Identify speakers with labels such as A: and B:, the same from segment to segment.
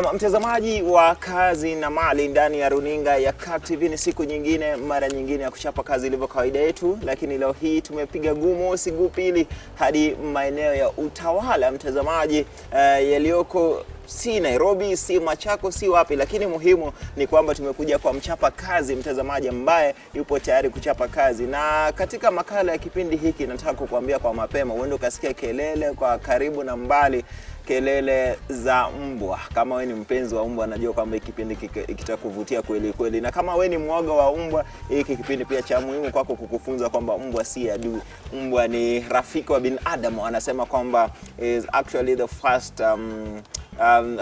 A: Na mtazamaji wa Kazi na Mali ndani ya runinga ya Kak TV, ni siku nyingine, mara nyingine ya kuchapa kazi ilivyo kawaida yetu, lakini leo hii tumepiga gumo siku pili hadi maeneo ya Utawala mtazamaji, yaliyoko si Nairobi, si Machako, si wapi, lakini muhimu ni kwamba tumekuja kwa mchapa kazi mtazamaji ambaye yupo tayari kuchapa kazi. Na katika makala ya kipindi hiki nataka kukuambia kwa mapema, uende ukasikia kelele kwa karibu na mbali, kelele za mbwa. Kama wewe ni mpenzi wa mbwa, najua kwamba kipindi kitakuvutia kweli kweli. Na kama wewe ni mwoga wa mbwa, hiki kipindi pia cha muhimu kwako kukufunza kwamba mbwa si adui. Mbwa ni rafiki wa binadamu. Wanasema kwamba is actually the first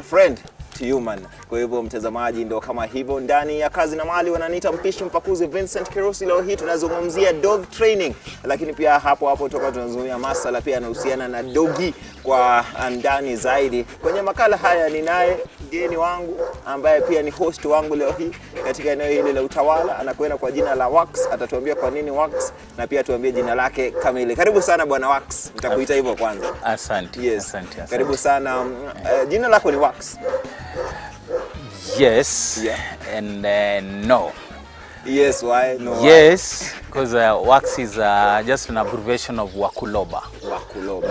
A: friend to human. Kwa hivyo mtazamaji, ndo kama hivyo ndani ya Kazi na Mali wananiita mpishi mpakuzi Vincent Kirusi. Leo hii tunazungumzia dog training, lakini pia hapo toka tunazungumzia masala pia yanahusiana na dogi kwa ndani zaidi. Kwenye makala haya ninaye mgeni wangu ambaye pia ni host wangu leo hii katika eneo hili la Utawala. Anakwenda kwa jina la Wax. Atatuambia kwa nini Wax na pia tuambie jina lake kamili. Karibu sana bwana Wax. Nitakuita hivyo kwanza.
B: Asante.
A: Yes.
B: Asante.
A: Karibu sana. Jina lako ni Wax?
B: Yes.
A: Yeah.
B: And no.
A: Yes, why? No.
B: Yes, because Wax is just an abbreviation of Wakuloba.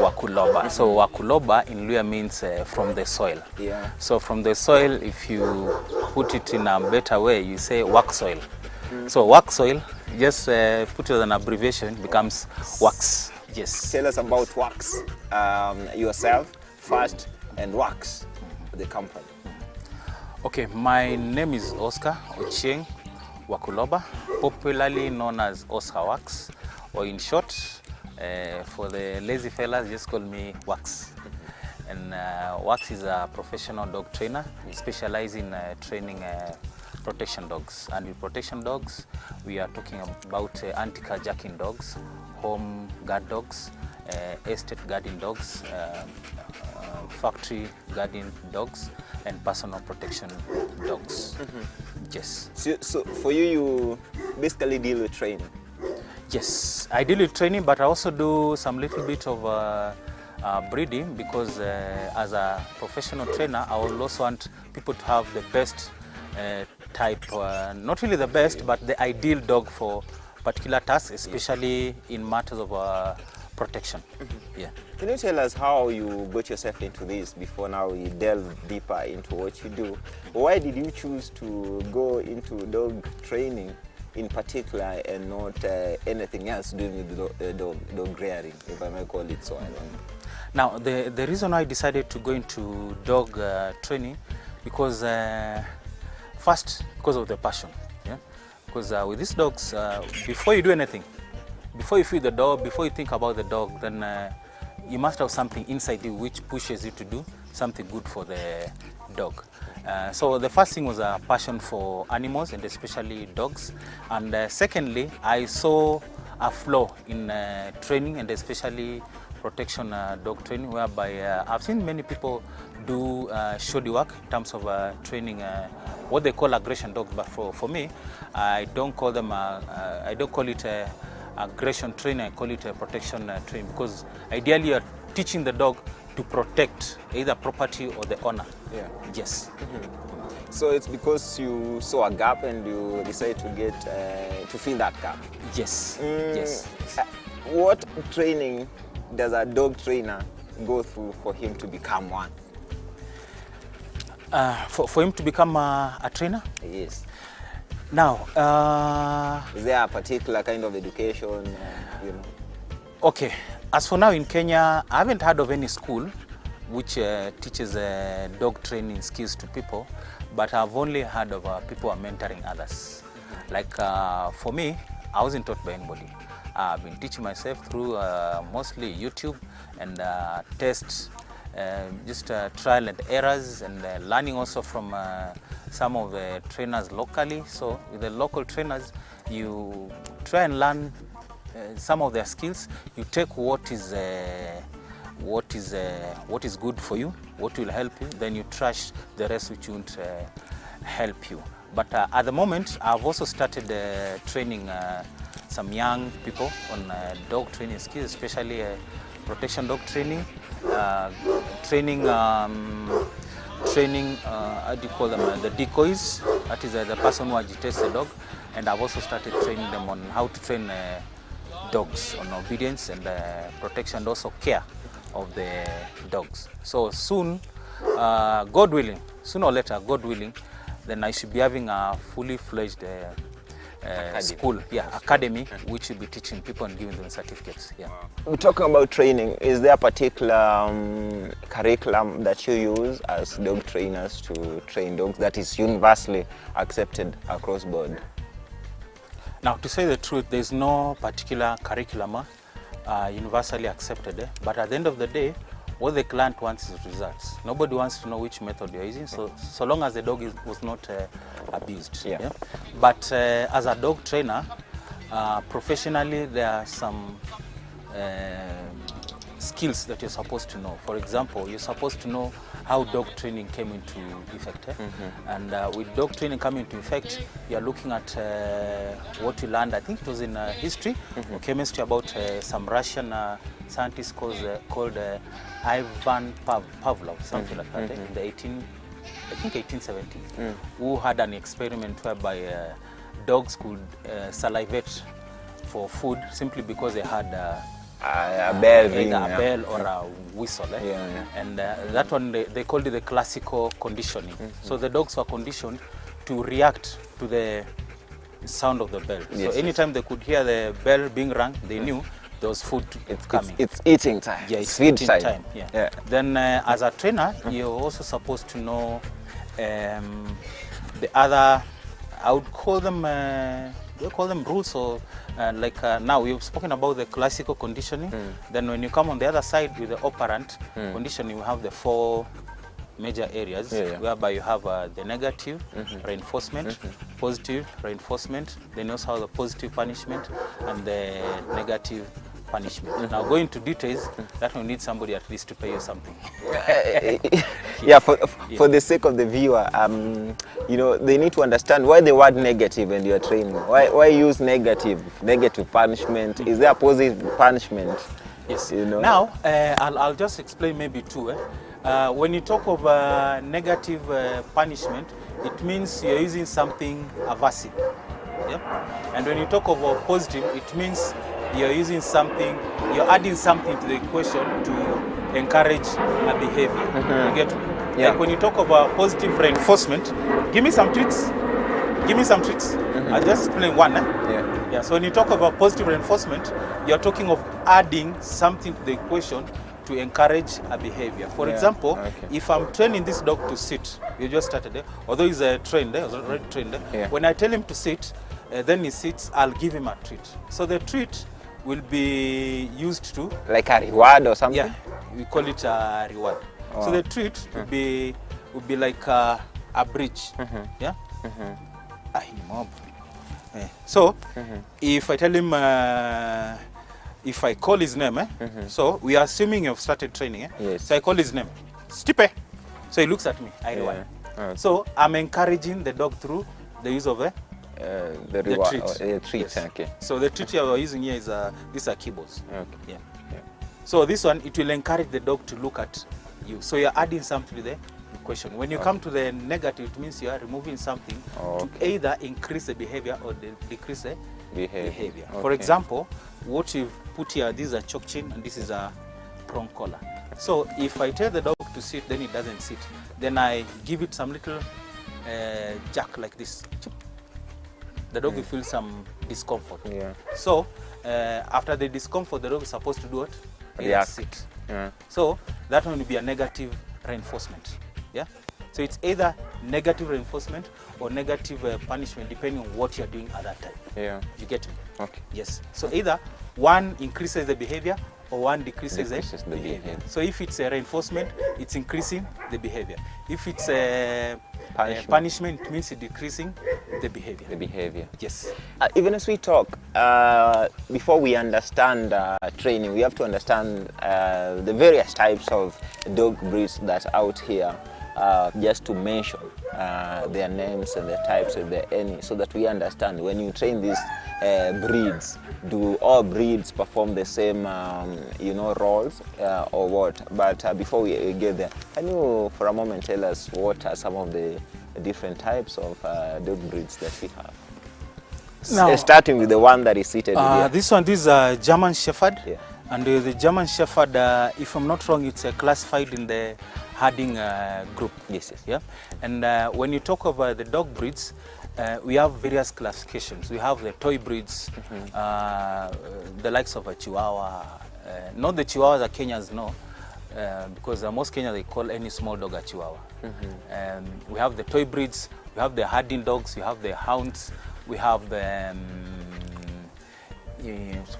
B: Wakuloba. So Wakuloba in Luya means from the soil.
A: Yeah.
B: So from the soil, if you put it in a better way, you say wax soil. So wax soil, just put it as an abbreviation, becomes Wax. Yes.
A: Tell us about Wax, yourself first, and Wax, the company.
B: Okay, my name is Oscar Ochieng Wakuloba, popularly known as Oscar Wax, or in short, for the lazy fellas, just call me Wax. And Wax is a professional dog trainer. We specialize in training protection dogs. And with protection dogs, we are talking about anti-carjacking dogs, home guard dogs, estate guarding dogs, factory guarding dogs, and personal protection dogs. Yes.
A: So for you basically deal with training?
B: Yes, I deal with training, but I also do some little bit of breeding, because as a professional trainer, I will also want people to have the best type, not really the best, but the ideal dog for particular tasks, especially in matters of protection. Yeah.
A: Can you tell us how you got yourself into this before now we delve deeper into what you do? Why did you choose to go into dog training in particular and not anything else doing with dog rearing, if I may call it so?
B: Now, the reason I decided to go into dog training, because first, because of the passion. Yeah? Because with these dogs, before you do anything, before you feed the dog, before you think about the dog, then you must have something inside you which pushes you to do something good for the dog. So the first thing was a passion for animals, and especially dogs. And secondly, I saw a flaw in training, and especially protection dog training, whereby I've seen many people do shoddy work in terms of training what they call aggression dogs. But for me, I don't call them I don't call it aggression training. I call it a protection training, because ideally you are teaching the dog to protect either property or the owner.
A: Yeah.
B: Yes.
A: So it's because you saw a gap and you decided to get to fill that gap.
B: Yes. Yes.
A: What training does a dog trainer go through for him to become one?
B: For him to become a trainer?
A: Yes.
B: Now,
A: is there a particular kind of education, you know?
B: Okay, as for now in Kenya, I haven't heard of any school which teaches dog training skills to people, but I've only heard of people are mentoring others. Like for me, I wasn't taught by anybody. I've been teaching myself through mostly YouTube and tests, just trial and errors, and learning also from some of the trainers locally. So with the local trainers, you try and learn some of their skills. You take what is good for you, what will help you, then you trash the rest which won't help you. But at the moment, I've also started training some young people on dog training skills, especially protection dog training, training training, how do you call them, the decoys, that is the person who agitates the dog, and I've also started training them on how to train dogs on obedience and protection, and also care of the dogs. So soon, God willing, sooner or later, God willing, then I should be having a fully fledged school, academy, which will be teaching people and giving them certificates. Yeah.
A: We're talking about training. Is there a particular curriculum that you use as dog trainers to train dogs that is universally accepted across board?
B: Now, to say the truth, there's no particular curriculum universally accepted, but at the end of the day, what the client wants is results. Nobody wants to know which method you're using, so long as the dog was not abused.
A: Yeah.
B: But as a dog trainer, professionally, there are some skills that you're supposed to know. For example, you're supposed to know how dog training came into effect. And with dog training coming into effect, you're looking at what you learned, I think it was in history or chemistry, about some Russian scientist called Ivan Pavlov, something like that, in the 1870s, who had an experiment whereby dogs could salivate for food simply because they had
A: a bell ring,
B: either a bell or a whistle. And that one, they called it the classical conditioning. So the dogs were conditioned to react to the sound of the bell. So anytime they could hear the bell being rung, they knew there was food coming.
A: It's eating time.
B: Yeah, it's
A: feed
B: eating time.
A: Yeah.
B: Then as a trainer, you're also supposed to know the other, I would call them, do you call them rules? Or now we've spoken about the classical conditioning. Then when you come on the other side with the operant conditioning, you have the 4 major areas whereby you have the negative reinforcement, positive reinforcement, then you also have the positive punishment and the negative punishment. Now, going into details, that will need somebody at least to pay you something.
A: For the sake of the viewer, you know, they need to understand why the word negative when you are training. Why use negative punishment? Is there a positive punishment?
B: Yes.
A: You know?
B: Now, I'll just explain maybe two. When you talk of negative punishment, it means you're using something aversive. And when you talk of positive, it means you're using something, you're adding something to the equation to encourage a behavior. You get me? Like when you talk about positive reinforcement, give me some tricks. I'll just explain one. So when you talk about positive reinforcement, you're talking of adding something to the equation to encourage a behavior. For example, if I'm training this dog to sit, you just started there, although he's trained there, already trained there. When I tell him to sit, then he sits, I'll give him a treat. So the treat will be used to... Like a reward or something? Yeah, we call it a reward. So the treat would be like a bridge. So if I tell him, if I call his name, so we are assuming you've started training. So I call his name, Stipe. So he looks at me, I reward. So I'm encouraging the dog through the use of the treat. So the treat you are using here is these are kibbles. So this one, it will encourage the dog to look at you. So you're adding something to the equation. When you come to the negative, it means you are removing something to either increase the behavior or decrease the behavior. For example, what you've put here, this is a choke chain and this is a prong collar. So if I tell the dog to sit, then it doesn't sit. Then I give it some little jerk like this. The dog will feel some discomfort. So after the discomfort, the dog is supposed to do what? Sit. So that one will be a negative reinforcement. So it's either negative reinforcement or negative punishment, depending on what you're doing at that time. You get me? Yes. So either one increases the behavior or one decreases the behavior. So if it's a reinforcement, it's increasing the behavior. If it's a punishment, it means it's decreasing the behavior. Yes.
A: Even as we talk, before we understand training, we have to understand the various types of dog breeds that are out here. Just to mention their names and the types if there are any, so that we understand when you train these breeds, do all breeds perform the same, you know, roles or what? But before we get there, can you for a moment tell us what are some of the different types of dog breeds that we have?
B: Now,
A: starting with the one that is seated here.
B: This one, this is German Shepherd.
A: Yeah.
B: And the German Shepherd, if I'm not wrong, it's classified in the herding group.
A: Yes, yes.
B: Yeah. And when you talk about the dog breeds, we have various classifications. We have the toy breeds, the likes of a Chihuahua. Not the Chihuahuas that Kenyans know, because most Kenyans, they call any small dog a Chihuahua. We have the toy breeds, we have the herding dogs, we have the hounds, we have the,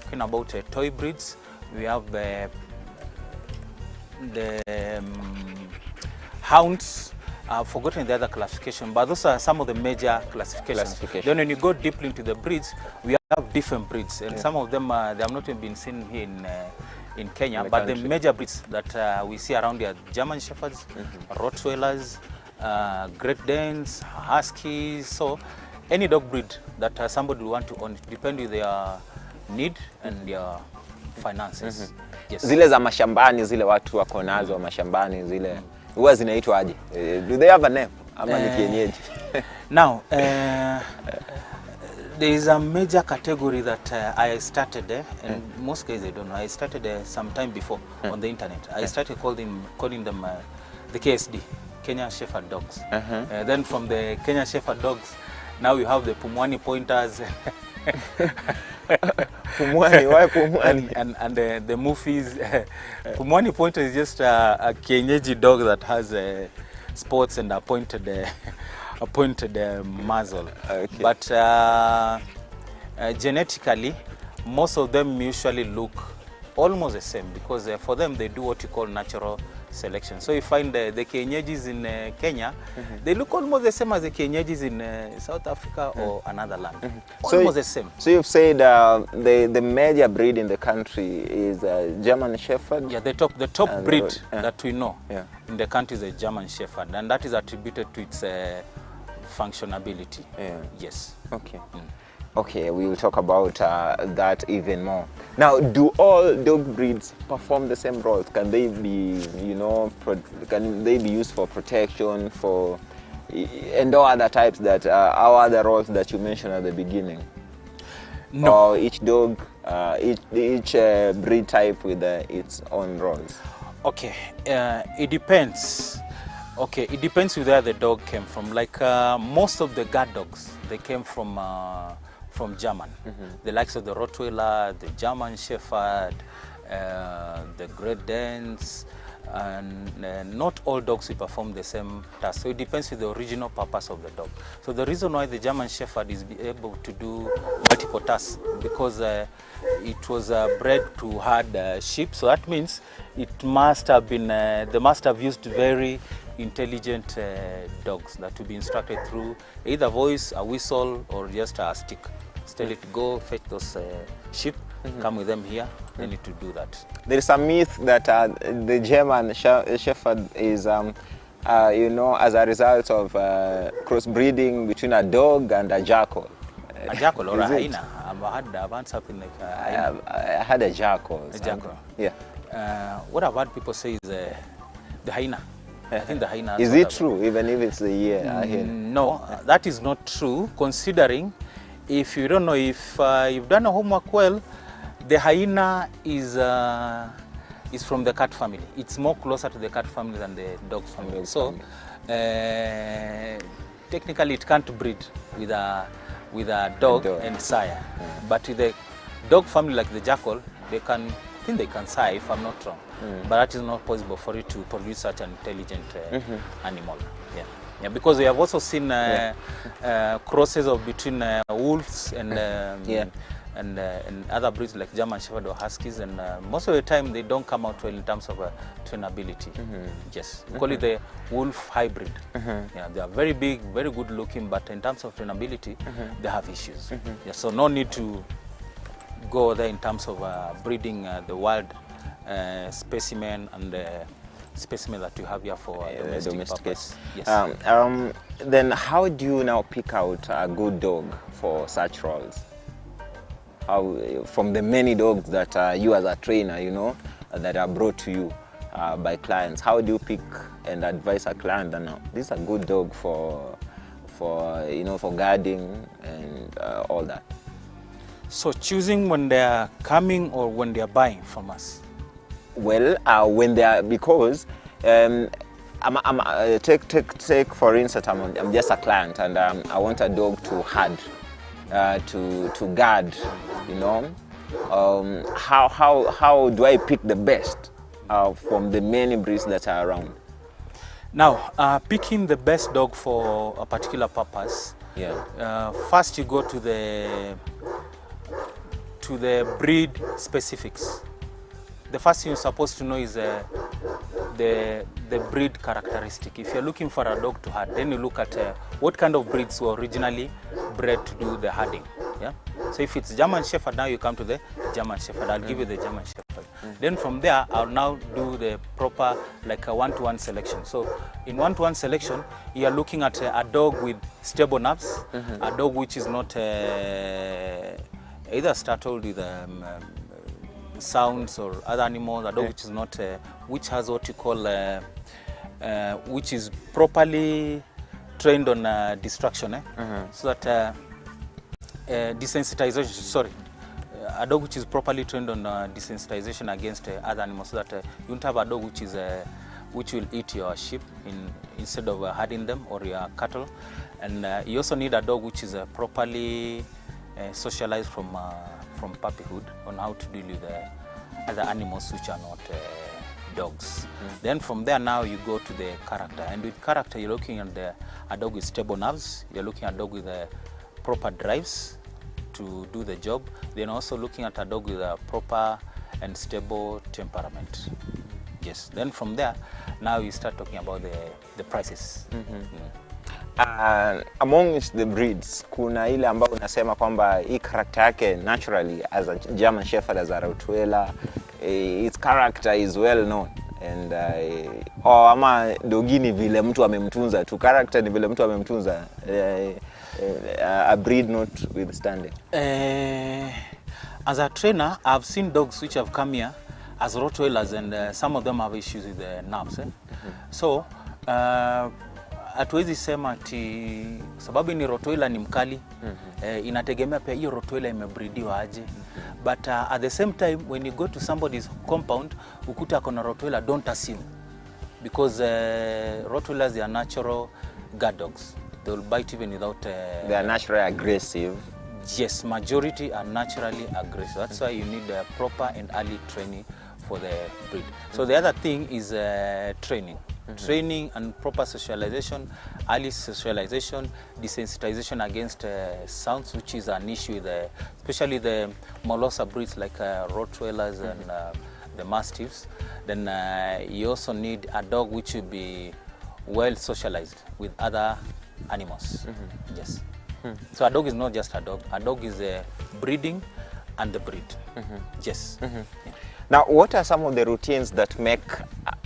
B: talking about toy breeds, we have the hounds. I've forgotten the other classification, but those are some of the major classifications. Then when you go deeply into the breeds, we have different breeds, and some of them they have not been seen here in Kenya, but the major breeds that we see around here: German Shepherds, Rottweilers, Great Danes, Huskies. So any dog breed that somebody will want to own, depending on their need and their finances. Yes. Zile
A: za mashambani, zile watu wako nazo mashambani, zile huwa zinaitwa aje? Do they have a name? Ama ni kienyeji?
B: Now, there is a major category that I started, and most guys I don't know. I started some time before on the internet. I started calling them the KSD, Kenya Shepherd Dogs. Then from the Kenya Shepherd Dogs, now you have the Pumwani Pointers.
A: Pumwani, why Pumwani?
B: And the Mufis. Pumwani Pointer is just a kienyeji dog that has spots and a pointed muzzle. Okay. But genetically, most of them usually look almost the same, because for them they do what you call natural selection. So you find the kienyeji in Kenya, they look almost the same as the kienyeji in South Africa or another land. Almost the same.
A: So you've said the major breed in the country is German Shepherd?
B: Yeah, the top breed that we know in the country is a German Shepherd, and that is attributed to its functionability. Yes.
A: Okay. Okay, we will talk about that even more. Now, do all dog breeds perform the same roles? Can they be, you know, can they be used for protection, for, and all other types that, our other roles that you mentioned at the beginning?
B: No.
A: Or each dog, each breed type with its own roles?
B: Okay, it depends. Okay, it depends where the dog came from. Like most of the guard dogs, they came from German. The likes of the Rottweiler, the German Shepherd, the Great Danes, and not all dogs will perform the same task. So it depends on the original purpose of the dog. So the reason why the German Shepherd is able to do multiple tasks, because it was bred to herd sheep. So that means it must have been, they must have used very intelligent dogs that will be instructed through either voice, a whistle, or just a stick. Tell it to go fetch those sheep, come with them here, they need to do that.
A: There is a myth that the German Shepherd is, you know, as a result of crossbreeding between a dog and a jackal.
B: A jackal or a hyena? I've had something like a hyena.
A: I had a jackal.
B: A jackal?
A: Yeah.
B: What I've heard people say is the hyena. I think the hyena.
A: Is it true, even if it's the year?
B: No, that is not true, considering, if you don't know, if you've done a homework well, the hyena is from the cat family. It's more closer to the cat family than the dog family. So technically it can't breed with a dog and sire. But with the dog family like the jackal, I think they can sire, if I'm not wrong. But that is not possible for it to produce such an intelligent animal. Yeah, because we have also seen crosses between wolves and other breeds like German Shepherd or Huskies, and most of the time they don't come out well in terms of trainability. Yes, we call it the wolf hybrid. Yeah, they are very big, very good looking, but in terms of trainability, they have issues. Yeah, so no need to go there in terms of breeding the wild specimen and specimen that you have here for domestic purpose. Yes.
A: Then how do you now pick out a good dog for such roles? from the many dogs that you as a trainer, you know, that are brought to you by clients, how do you pick and advise a client that no, this is a good dog for you know, for guarding and all that?
B: So choosing when they are coming or when they are buying from us?
A: Well, when they are, because take for instance, I'm just a client and I want a dog to herd, to guard, you know. How do I pick the best from the many breeds that are around?
B: Now, picking the best dog for a particular purpose,
A: yeah.
B: First you go to the breed specifics. The first thing you're supposed to know is the breed characteristic. If you're looking for a dog to herd, then you look at what kind of breeds were originally bred to do the herding. Yeah. So if it's German Shepherd, now you come to the German Shepherd. I'll give you the German Shepherd. Then from there, I'll now do the proper, like a one-to-one selection. So in one-to-one selection, you are looking at a dog with stable nerves, a dog which is not either startled with sounds or other animals, a dog which is not, which has what you call, which is properly trained on distraction, so that desensitization, sorry, a dog which is properly trained on desensitization against other animals, so that you don't have a dog which is which will eat your sheep instead of herding them, or your cattle. And you also need a dog which is properly socialized from puppyhood on how to deal with other animals which are not dogs. Then from there, now you go to the character, and with character you're looking at a dog with stable nerves, you're looking at a dog with proper drives to do the job, then also looking at a dog with a proper and stable temperament. Yes, then from there, now you start talking about the prices.
A: Amongst the breeds, kuna ile ambayo unasema kwamba hii character yake naturally as a German Shepherd, as a Rottweiler, its character is well known, and ama dogi ni vile mtu amemtunza tu, character ni vile mtu amemtunza, a breed notwithstanding.
B: As a trainer, I've seen dogs which have come here as Rottweilers, and some of them have issues with the nerves. So hatuwezi sema ati sababu ni Rottweiler ni mkali, inategemea pia hiyo Rottweiler imebreediwa aje. But at the same time, when you go to somebody's compound, ukuta akona Rottweiler, don't assume, because Rottweilers, they are natural guard dogs. They will bite even without...
A: they are naturally aggressive.
B: Yes, majority are naturally aggressive. That's why you need proper and early training for the breed. So the other thing is training. Training and proper socialization, early socialization, desensitization against sounds, which is an issue with especially the Molosser breeds like Rottweilers and the Mastiffs. Then you also need a dog which will be well socialized with other animals. Yes. So a dog is not just a dog. A dog is breeding and the breed. Yes. Yeah.
A: Now, what are some of the routines that make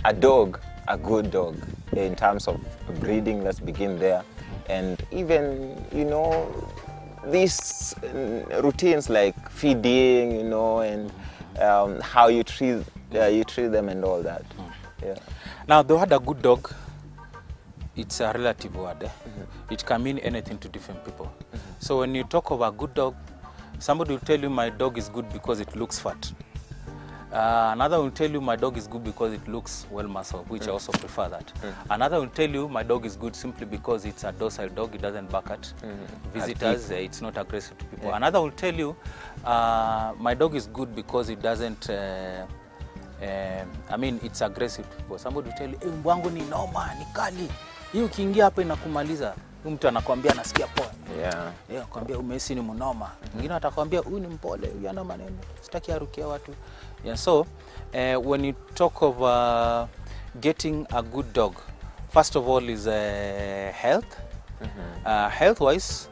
A: a dog a good dog in terms of breeding? Let's begin there. And even, you know, these routines like feeding, you know, and how you treat them and all that. Yeah.
B: Now, the word a good dog, it's a relative word. It can mean anything to different people. So when you talk of a good dog, somebody will tell you my dog is good because it looks fat. Another will tell you my dog is good because it looks well muscled, which I also prefer that. Another will tell you my dog is good simply because it's a docile dog, it doesn't bark at visitors, it's not aggressive to people. Another will tell you my dog is good because it doesn't, I mean, it's aggressive to people. Somebody will tell you, mbwangu ni noma, ni kali. Hii ukiingia hapa inakumaliza. Mtu anakuambia nasikia poa.
A: Yeah.
B: Yeah, kwambia umesi ni mnoma. Mwingine atakwambia huyu ni mpole, huyu ana maneno. Sitaki arukia watu. Yeah, so when you talk of getting a good dog, first of all is health. Health wise,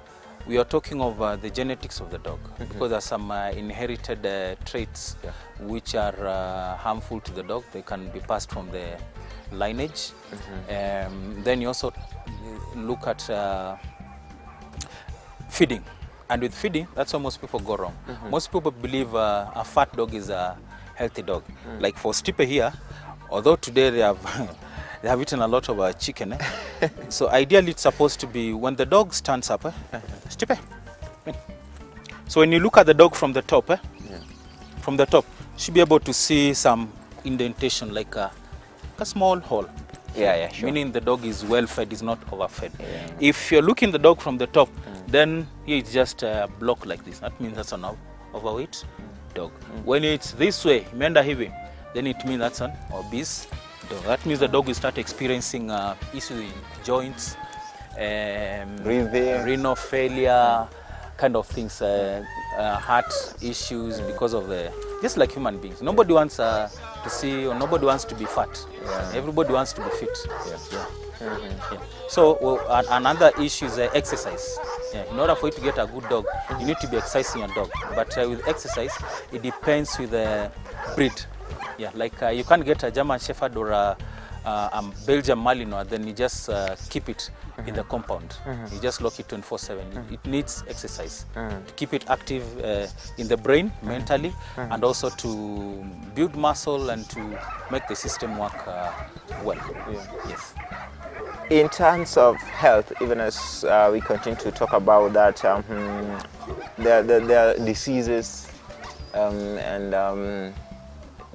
B: we are talking of the genetics of the dog, because there are some inherited traits which are harmful to the dog. They can be passed from the lineage. Then you also look at feeding. And with feeding, that's where most people go wrong. Most people believe a fat dog is a healthy dog. Like for Stipe here, although today they have they have eaten a lot of chicken, so ideally it's supposed to be when the dog stands up. Stipe. So when you look at the dog from the top, from the top, you should be able to see some indentation, like a small hole.
A: Yeah, sure.
B: Meaning the dog is well fed, is not overfed. Yeah. If you're looking the dog from the top, then here it's just a block like this. That means that's an overweight dog. When it's this way, imeenda hivi, then it means that's an obese dog. That means the dog will start experiencing issues in joints, renal failure, kind of things, heart issues because of just like human beings. Nobody wants to see, or nobody wants to be fat. Everybody wants to be fit. So another issue is exercise. In order for you to get a good dog, you need to be exercising your dog. But with exercise, it depends with the breed. Like you can't get a German Shepherd or a Belgian Malinois, then you just keep it in the compound. You just lock it 24/7. It needs exercise to keep it active in the brain, mentally, and also to build muscle and to make the system work well. Yes.
A: In terms of health, even as we continue to talk about that, there are diseases and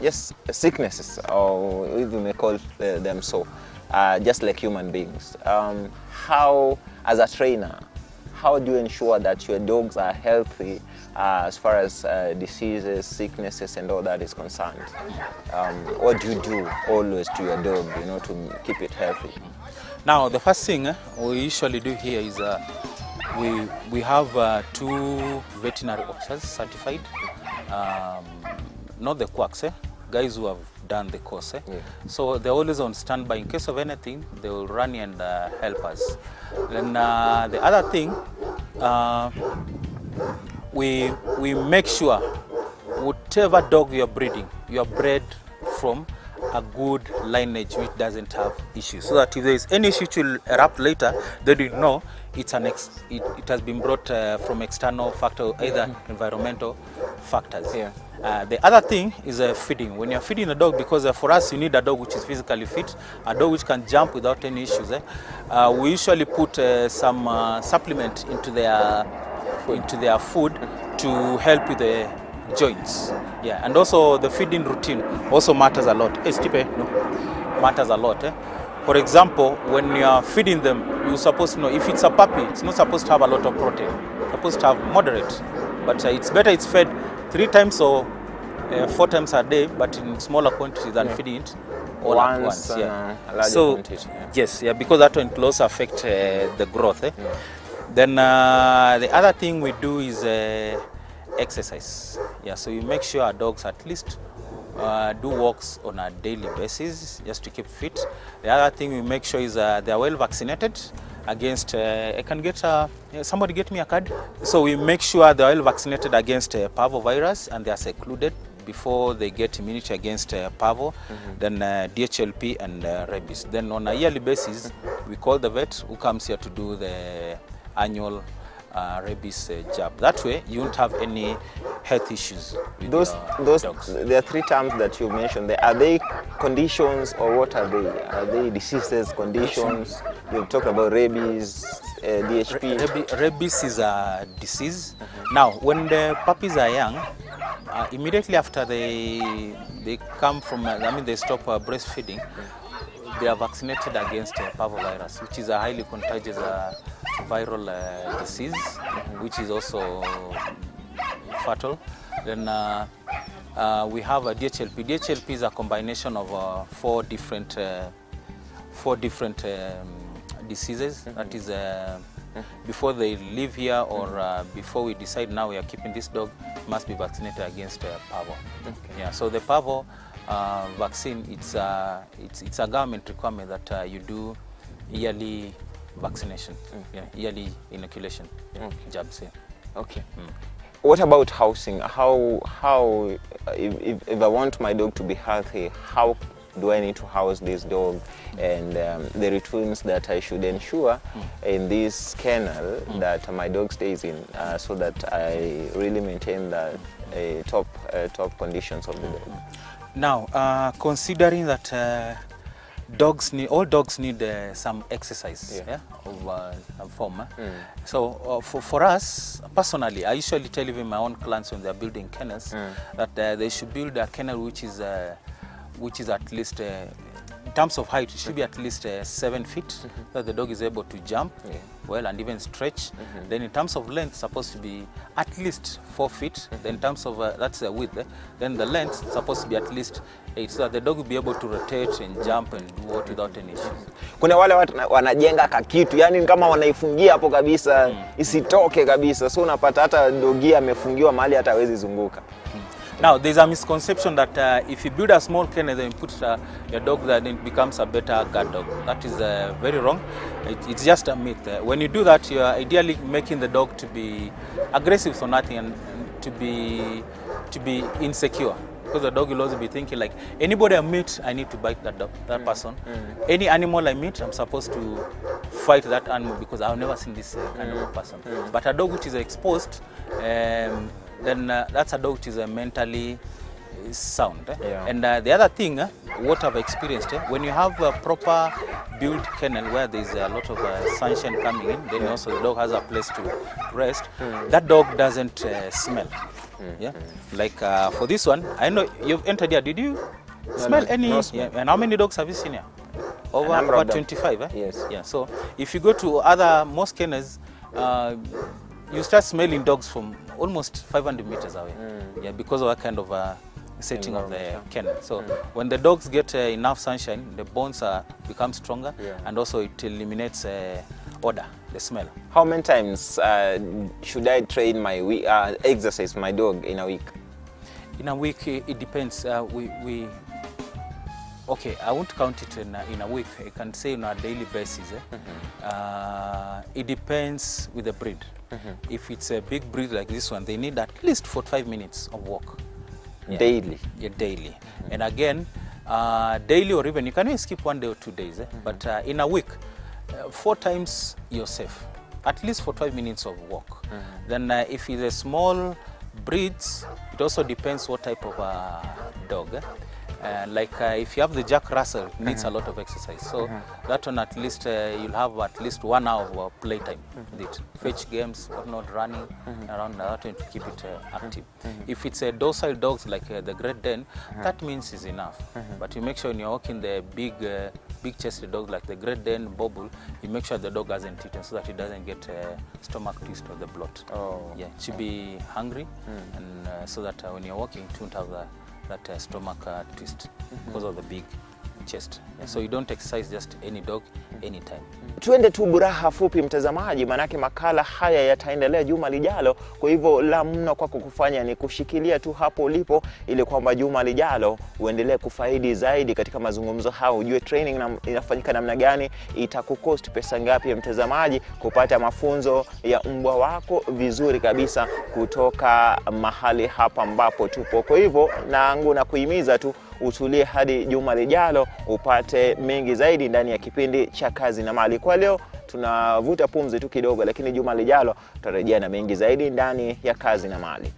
A: yes, sicknesses, or we may call them so, just like human beings. How, as a trainer, how do you ensure that your dogs are healthy as far as diseases, sicknesses, and all that is concerned? What do you do always to your dog, to keep it healthy?
B: Now, the first thing we usually do here is we have 2 veterinary officers certified, not the quacks, guys who have done the course. So they're always on standby. In case of anything, they will run and help us. Then the other thing, we make sure whatever dog you're breeding, you're bred from a good lineage which doesn't have issues, so that if there is any issue which will erupt later, then you know it's it has been brought from external factor, either environmental factors. The other thing is feeding. When you're feeding a dog, because for us you need a dog which is physically fit, a dog which can jump without any issues. We usually put some supplement into their food to help with the joints. And also the feeding routine also matters a lot. Matters a lot. For example, when you are feeding them, you're supposed to know if it's a puppy, it's not supposed to have a lot of protein. It's supposed to have moderate, but it's better it's fed 3 times or 4 times a day, but in smaller quantities than feeding it all at once.
A: A larger quantity.
B: Yes, because that one will also affect the growth. Then the other thing we do is exercise. So we make sure our dogs at least do walks on a daily basis just to keep fit. The other thing we make sure is they are well vaccinated against, I can get, somebody get me a card? So we make sure they are well vaccinated against parvovirus, and they are secluded before they get immunity against parvo, then DHLP and rabies. Then on a yearly basis, we call the vet who comes here to do the annual rabies jab. That way, you won't have any health issues with
A: those
B: dogs.
A: There are 3 terms that you mentioned. Are they conditions, or what are they? Are they diseases, conditions? You've talked about rabies, DHP.
B: Rabies is a disease. Now, when the puppies are young, immediately after they come from, they stop breastfeeding, they are vaccinated against parvovirus, which is a highly contagious viral disease, which is also fatal. Then we have a DHLP. DHLP is a combination of 4 different diseases. That is, before they live here, or before we decide now we are keeping this dog, must be vaccinated against parvo. So the parvo vaccine, it's a government requirement that you do yearly vaccination, yearly inoculation jabs.
A: What about housing? How if I want my dog to be healthy, how do I need to house this dog, and the routines that I should ensure in this kennel that my dog stays in, so that I really maintain the top conditions of the dog.
B: Now, considering that all dogs need some exercise, of form. So for us personally, I usually tell even my own clients when they are building kennels that they should build a kennel which is at least in terms of height, it should be at least 7 feet, so that the dog is able to jump well and even stretch. Then in terms of length, supposed to be at least 4 feet. Then in terms of that's the width. Then the length supposed to be at least 8, so that the dog will be able to rotate and jump and do what without any issues.
A: Kuna wale watu wanajenga kakitu, yani kama wanaifungia hapo kabisa isitoke kabisa, so unapata hata dogi amefungiwa mahali hata hawezi zunguka.
B: Now, there's a misconception that if you build a small kennel and put your dog there, then it becomes a better guard dog. That is very wrong. It's just a myth. When you do that, you are ideally making the dog to be aggressive for nothing and to be insecure. Because the dog will also be thinking like, anybody I meet, I need to bite that person. Any animal I meet, I'm supposed to fight that animal because I've never seen this kind of a person. But a dog which is exposed, then that's a dog which is mentally sound. And the other thing, what I've experienced, when you have a proper built kennel where there's a lot of sunshine coming in, then also the dog has a place to rest, that dog doesn't smell. Like for this one, I know you've entered here, did you smell any?
A: No smell.
B: And how many dogs have you seen here? Over 25,
A: Yes.
B: Yeah, so if you go to most kennels, you start smelling dogs from almost 500 meters away. Because of that kind of setting of the kennel. So when the dogs get enough sunshine, the bones become stronger, and also it eliminates odor, the smell.
A: How many times should I train my exercise my dog in a week?
B: In a week, it depends. Okay, I won't count it in a week. I can say on a daily basis. It depends with the breed. If it's a big breed like this one, they need at least 45 minutes of walk.
A: Daily?
B: Yeah, daily. And again, daily or even, you can even skip 1 day or 2 days. But in a week, 4 times you're safe. At least 45 minutes of walk. Then if it's a small breeds, it also depends what type of dog. Like if you have the Jack Russell, it needs a lot of exercise. So that one at least you'll have at least 1 hour of playtime with it. Fetch games, or not running around that one to keep it active. If it's a docile dogs like the Great Dane, that means is enough. But you make sure when you're walking the big chested dogs like the Great Dane, Bobble, you make sure the dog hasn't eaten so that it doesn't get stomach twist or the bloat. Yeah, it should be hungry, and so that when you're walking, you don't have that stomach twist because of the big chest. So you don't exercise just any dog anytime.
A: Tuende tu buraha fupi mtazamaji, manake makala haya yataendelea juma lijalo. Kwa hivyo la mno kwako kufanya ni kushikilia tu hapo ulipo, ili kwamba juma lijalo uendelee kufaidi zaidi katika mazungumzo hao. Ujue training inafanyika namna gani, itakukost pesa ngapi mtazamaji kupata mafunzo ya mbwa wako vizuri kabisa kutoka mahali hapa ambapo tupo. Kwa hivyo na kuhimiza tu utulie hadi juma lijalo upate mengi zaidi ndani ya kipindi cha Kazi na Mali. Kwa leo tunavuta pumzi tu kidogo, lakini juma lijalo tutarejea na mengi zaidi ndani ya Kazi na Mali.